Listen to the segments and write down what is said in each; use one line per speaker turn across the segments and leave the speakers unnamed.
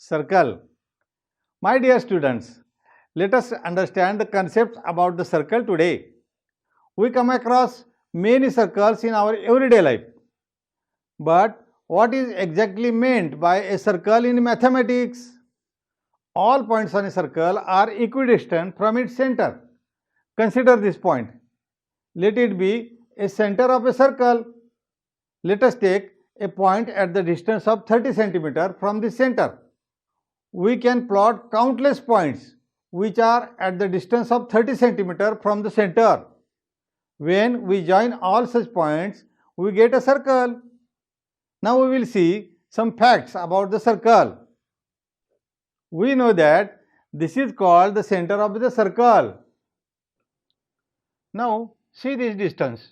Circle. My dear students, let us understand the concepts about the circle today. We come across many circles in our everyday life. But what is exactly meant by a circle in mathematics? All points on a circle are equidistant from its center. Consider this point. Let it be a center of a circle. Let us take a point at the distance of 30 cm from the center. We can plot countless points which are at the distance of 30 cm from the center. When we join all such points, we get a circle. Now we will see some facts about the circle. We know that this is called the center of the circle. Now see this distance.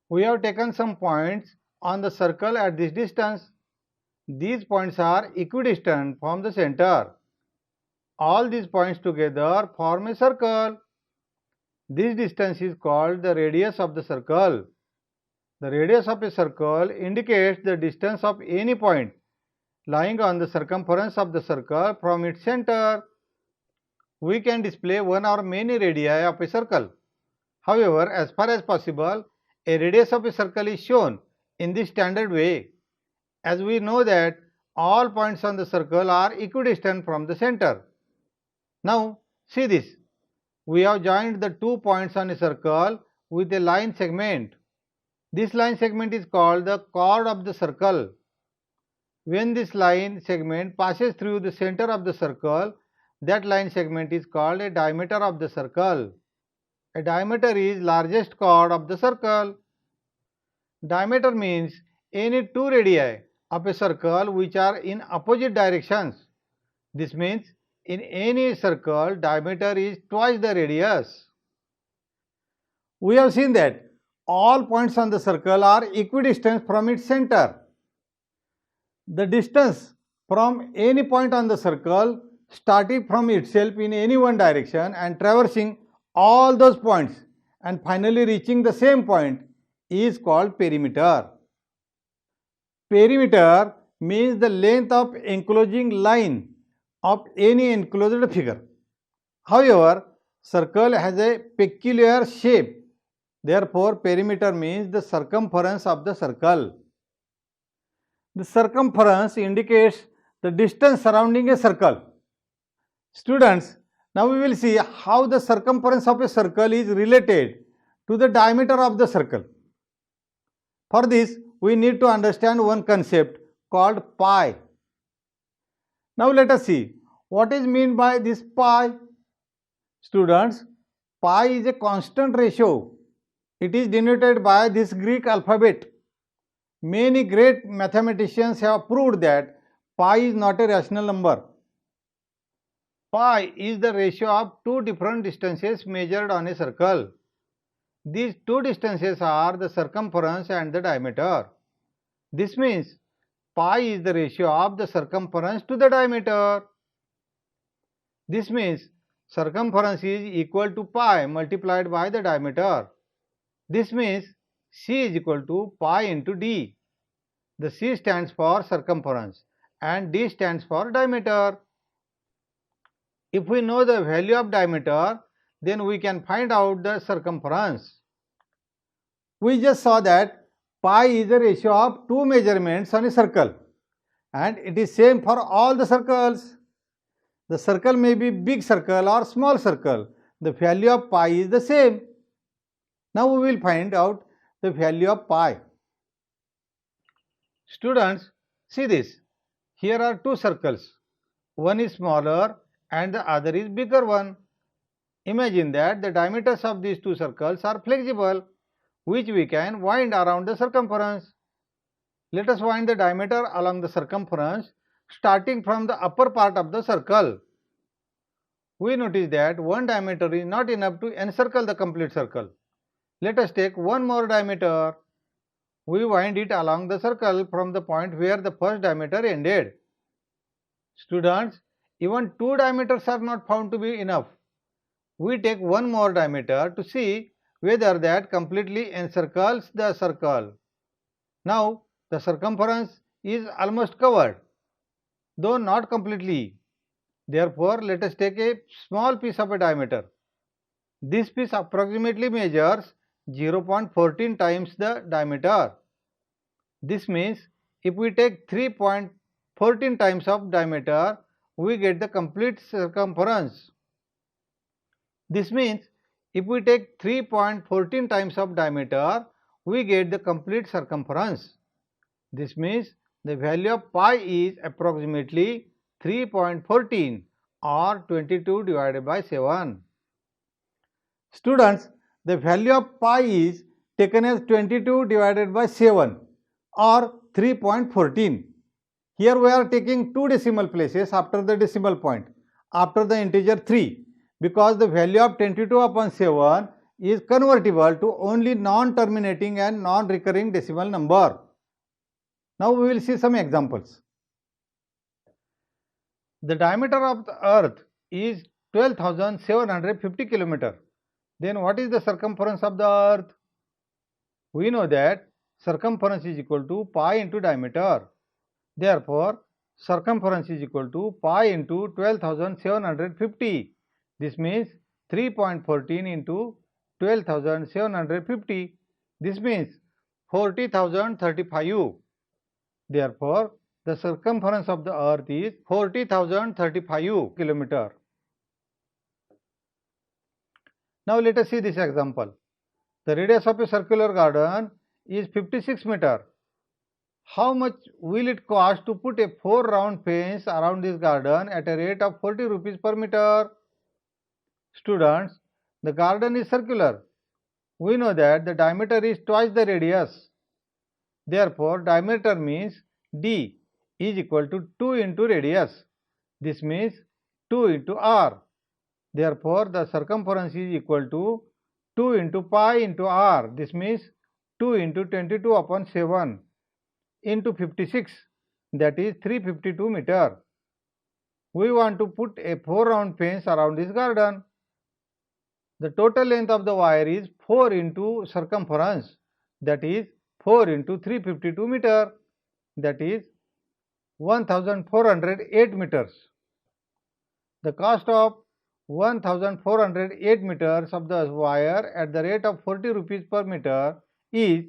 We have taken some points on the circle at this distance. These points are equidistant from the center. All these points together form a circle. This distance is called the radius of the circle. The radius of a circle indicates the distance of any point lying on the circumference of the circle from its center. We can display one or many radii of a circle. However, as far as possible, a radius of a circle is shown in the standard way, as we know that all points on the circle are equidistant from the center. Now see this. We have joined the 2 points on a circle with a line segment. This line segment is called the chord of the circle. When this line segment passes through the center of the circle, that line segment is called a diameter of the circle. A diameter is largest chord of the circle. Diameter means any two radii of a circle which are in opposite directions. This means in any circle, diameter is twice the radius. We have seen that all points on the circle are equidistant from its center. The distance from any point on the circle starting from itself in any one direction and traversing all those points and finally reaching the same point is called perimeter. Perimeter means the length of enclosing line of any enclosed figure. However, circle has a peculiar shape. Therefore, perimeter means the circumference of the circle. The circumference indicates the distance surrounding a circle. Students, now we will see how the circumference of a circle is related to the diameter of the circle. For this, we need to understand one concept called pi. Now let us see what is meant by this pi. Students, pi is a constant ratio. It is denoted by this Greek alphabet. Many great mathematicians have proved that pi is not a rational number. Pi is the ratio of two different distances measured on a circle. These two distances are the circumference and the diameter. This means pi is the ratio of the circumference to the diameter. This means circumference is equal to pi multiplied by the diameter. This means C is equal to pi into d. The C stands for circumference and d stands for diameter. If we know the value of diameter, then we can find out the circumference. We just saw that pi is a ratio of two measurements on a circle and it is same for all the circles. The circle may be big circle or small circle. The value of pi is the same. Now we will find out the value of pi. Students, see this. Here are two circles. One is smaller and the other is bigger one. Imagine that the diameters of these two circles are flexible, which we can wind around the circumference. Let us wind the diameter along the circumference starting from the upper part of the circle. We notice that one diameter is not enough to encircle the complete circle. Let us take one more diameter. We wind it along the circle from the point where the first diameter ended. Students, even two diameters are not found to be enough. We take one more diameter to see whether that completely encircles the circle. Now the circumference is almost covered. though not completely. Therefore, let us take a small piece of a diameter. This piece approximately measures 0.14 times the diameter. This means if we take 3.14 times of diameter, we get the complete circumference. This means if we take 3.14 times of diameter, we get the complete circumference. This means the value of pi is approximately 3.14 or 22 divided by 7. Students, the value of pi is taken as 22 divided by 7 or 3.14. Here we are taking two decimal places after the decimal point, after the integer 3, because the value of 22 upon 7 is convertible to only non-terminating and non-recurring decimal number. Now we will see some examples. The diameter of the earth is 12,750 km. Then what is the circumference of the earth? We know that circumference is equal to pi into diameter. Therefore, circumference is equal to pi into 12,750. This means 3.14 into 12,750. This means 40,035. Therefore, the circumference of the earth is 40,035 km. Now let us see this example. The radius of a circular garden is 56 meter. How much will it cost to put a 4 round fence around this garden at a rate of 40 rupees per meter? Students, the garden is circular. We know that the diameter is twice the radius. Therefore, diameter means d is equal to 2 into radius. This means 2 into r. Therefore, the circumference is equal to 2 into pi into r. This means 2 into 22 upon 7 into 56, that is 352 meter. We want to put a 4 round fence around this garden. The total length of the wire is 4 into circumference, that is 4 into 352 meter, that is 1408 meters. The cost of 1408 meters of the wire at the rate of 40 rupees per meter is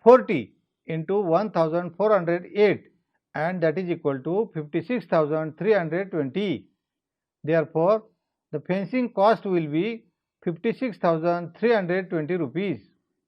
40 into 1408, and that is equal to 56,320. Therefore, the fencing cost will be 56,320 rupees.